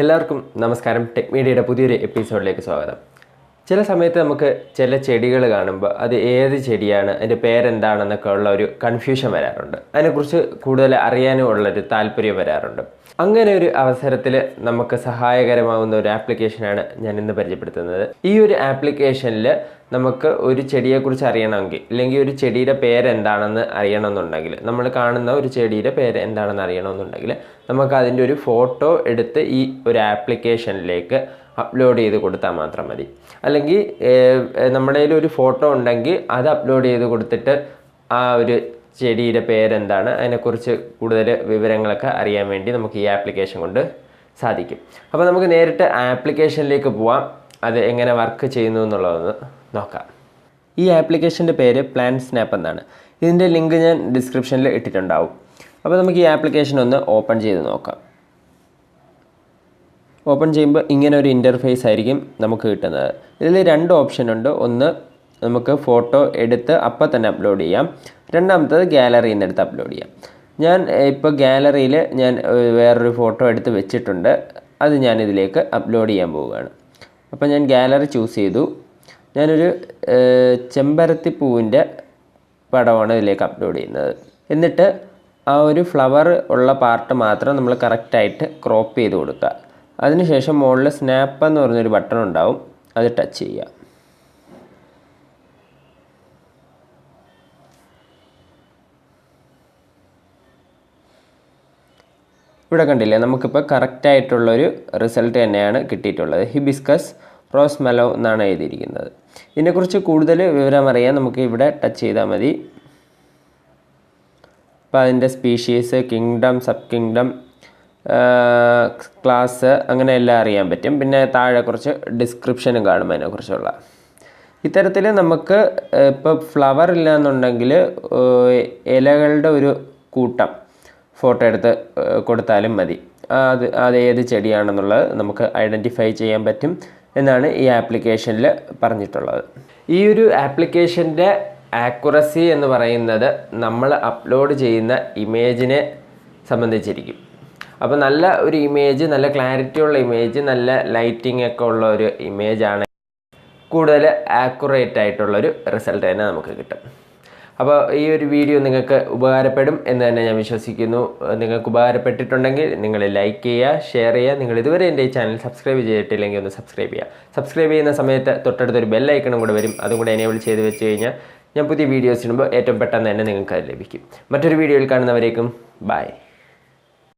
എല്ലാവർക്കും നമസ്കാരം. ടെക് മീഡിയയുടെ പുതിയൊരു എപ്പിസോഡിലേക്ക് സ്വാഗതം. ചില സമയത്ത് നമുക്ക് ചില ചെടികൾ കാണുമ്പോൾ അത് ഏത് ചെടിയാണ്, അതിൻ്റെ പേരെന്താണെന്നൊക്കെ ഉള്ള ഒരു കൺഫ്യൂഷൻ വരാറുണ്ട്. അതിനെക്കുറിച്ച് കൂടുതൽ അറിയാനുമുള്ളൊരു താല്പര്യം വരാറുണ്ട്. അങ്ങനെ ഒരു അവസരത്തിൽ നമുക്ക് സഹായകരമാകുന്ന ഒരു ആപ്ലിക്കേഷനാണ് ഞാൻ ഇന്ന് പരിചയപ്പെടുത്തുന്നത്. ഈ ഒരു ആപ്ലിക്കേഷനിൽ നമുക്ക് ഒരു ചെടിയെക്കുറിച്ച് അറിയണമെങ്കിൽ, അല്ലെങ്കിൽ ഒരു ചെടിയുടെ പേരെന്താണെന്ന് അറിയണമെന്നുണ്ടെങ്കിൽ, നമ്മൾ കാണുന്ന ഒരു ചെടിയുടെ പേര് എന്താണെന്ന് അറിയണമെന്നുണ്ടെങ്കിൽ നമുക്ക് അതിൻ്റെ ഒരു ഫോട്ടോ എടുത്ത് ഈ ഒരു ആപ്ലിക്കേഷനിലേക്ക് അപ്ലോഡ് ചെയ്ത് കൊടുത്താൽ മാത്രം മതി. അല്ലെങ്കിൽ നമ്മുടെ കയ്യിൽ ഒരു ഫോട്ടോ ഉണ്ടെങ്കിൽ അത് അപ്ലോഡ് ചെയ്ത് കൊടുത്തിട്ട് ആ ഒരു ചെടിയുടെ പേരെന്താണ്, അതിനെക്കുറിച്ച് കൂടുതൽ വിവരങ്ങളൊക്കെ അറിയാൻ വേണ്ടി നമുക്ക് ഈ ആപ്ലിക്കേഷൻ കൊണ്ട് സാധിക്കും. അപ്പോൾ നമുക്ക് നേരിട്ട് ആപ്ലിക്കേഷനിലേക്ക് പോവാം. അത് എങ്ങനെ വർക്ക് ചെയ്യുന്നു എന്നുള്ളതൊന്ന് നോക്കാം. ഈ ആപ്ലിക്കേഷൻ്റെ പേര് പ്ലാൻ സ്നാപ്പ് എന്നാണ്. ഇതിൻ്റെ ലിങ്ക് ഞാൻ ഡിസ്ക്രിപ്ഷനിൽ ഇട്ടിട്ടുണ്ടാവും. അപ്പോൾ നമുക്ക് ഈ ആപ്ലിക്കേഷൻ ഒന്ന് ഓപ്പൺ ചെയ്ത് നോക്കാം. ഓപ്പൺ ചെയ്യുമ്പോൾ ഇങ്ങനെ ഒരു ഇൻ്റർഫേസ് ആയിരിക്കും നമുക്ക് കിട്ടുന്നത്. ഇതിൽ രണ്ട് ഓപ്ഷൻ ഉണ്ട്. ഒന്ന് നമുക്ക് ഫോട്ടോ എടുത്ത് അപ്പം തന്നെ അപ്ലോഡ് ചെയ്യാം. രണ്ടാമത്തത് ഗാലറിയിൽ നിന്ന് എടുത്ത് അപ്ലോഡ് ചെയ്യാം. ഞാൻ ഇപ്പോൾ ഗാലറിയിൽ ഞാൻ വേറൊരു ഫോട്ടോ എടുത്ത് വെച്ചിട്ടുണ്ട്. അത് ഞാനിതിലേക്ക് അപ്ലോഡ് ചെയ്യാൻ പോവുകയാണ്. അപ്പോൾ ഞാൻ ഗാലറി ചൂസ് ചെയ്തു. ഞാനൊരു ചെമ്പരത്തിപ്പൂവിൻ്റെ പടമാണ് ഇതിലേക്ക് അപ്ലോഡ് ചെയ്യുന്നത്. എന്നിട്ട് ആ ഒരു ഫ്ലവർ ഉള്ള പാർട്ട് മാത്രം നമ്മൾ കറക്റ്റായിട്ട് ക്രോപ്പ് ചെയ്ത് കൊടുക്കുക. അതിനുശേഷം മുകളിൽ സ്നാപ്പ് എന്ന് പറഞ്ഞൊരു ബട്ടൺ ഉണ്ടാവും, അത് ടച്ച് ചെയ്യുക. ഇവിടെ കണ്ടില്ലേ, നമുക്കിപ്പോൾ കറക്റ്റായിട്ടുള്ളൊരു റിസൾട്ട് തന്നെയാണ് കിട്ടിയിട്ടുള്ളത്. ഹിബിസ്കസ് റോസ് മെലോ എന്നാണ് എഴുതിയിരിക്കുന്നത്. ഇതിനെക്കുറിച്ച് കൂടുതൽ വിവരം അറിയാൻ നമുക്ക് ഇവിടെ ടച്ച് ചെയ്താൽ മതി. അപ്പോൾ അതിൻ്റെ species, kingdom, sub kingdom, class, അങ്ങനെ എല്ലാം അറിയാൻ പറ്റും. പിന്നെ താഴെ കുറച്ച് ഡിസ്ക്രിപ്ഷനും കാണും അതിനെക്കുറിച്ചുള്ള. ഇത്തരത്തിൽ നമുക്ക് ഇപ്പോൾ ഫ്ലവർ ഇല്ല എന്നുണ്ടെങ്കിൽ ഇലകളുടെ ഒരു കൂട്ടം ഫോട്ടോ എടുത്ത് കൊടുത്താലും മതി. അത് ഏത് ചെടിയാണെന്നുള്ളത് നമുക്ക് ഐഡൻറ്റിഫൈ ചെയ്യാൻ പറ്റും എന്നാണ് ഈ ആപ്ലിക്കേഷനിൽ പറഞ്ഞിട്ടുള്ളത്. ഈ ഒരു ആപ്ലിക്കേഷൻ്റെ ആക്യുറസി എന്ന് പറയുന്നത് നമ്മൾ അപ്ലോഡ് ചെയ്യുന്ന ഇമേജിനെ സംബന്ധിച്ചിരിക്കും. അപ്പോൾ നല്ല ഒരു ഇമേജ്, നല്ല ക്ലാരിറ്റി ഉള്ള ഇമേജ്, നല്ല ലൈറ്റിംഗ് ഒക്കെ ഉള്ള ഒരു ഇമേജാണ് കൂടുതൽ ആക്യുറേറ്റ് ആയിട്ടുള്ളൊരു റിസൾട്ട് തന്നെ നമുക്ക് കിട്ടും. അപ്പോൾ ഈ ഒരു വീഡിയോ നിങ്ങൾക്ക് ഉപകാരപ്പെടും എന്ന് തന്നെ ഞാൻ വിശ്വസിക്കുന്നു. നിങ്ങൾക്ക് ഉപകാരപ്പെട്ടിട്ടുണ്ടെങ്കിൽ നിങ്ങൾ ലൈക്ക് ചെയ്യുക, ഷെയർ ചെയ്യുക. നിങ്ങൾ ഇതുവരെ എൻ്റെ ഈ ചാനൽ സബ്സ്ക്രൈബ് ചെയ്തിട്ടില്ലെങ്കിൽ ഒന്ന് സബ്സ്ക്രൈബ് ചെയ്യുക. സബ്സ്ക്രൈബ് ചെയ്യുന്ന സമയത്ത് തൊട്ടടുത്തൊരു ബെല്ലൈക്കണും കൂടെ വരും. അതും കൂടെ എനേബിൾ ചെയ്ത് വെച്ച് കഴിഞ്ഞാൽ ഞാൻ പുതിയ വീഡിയോസ് ഇടുമ്പോൾ ഏറ്റവും പെട്ടെന്ന് തന്നെ നിങ്ങൾക്ക് അത് ലഭിക്കും. മറ്റൊരു വീഡിയോയിൽ കാണുന്നവരേക്കും ബൈ.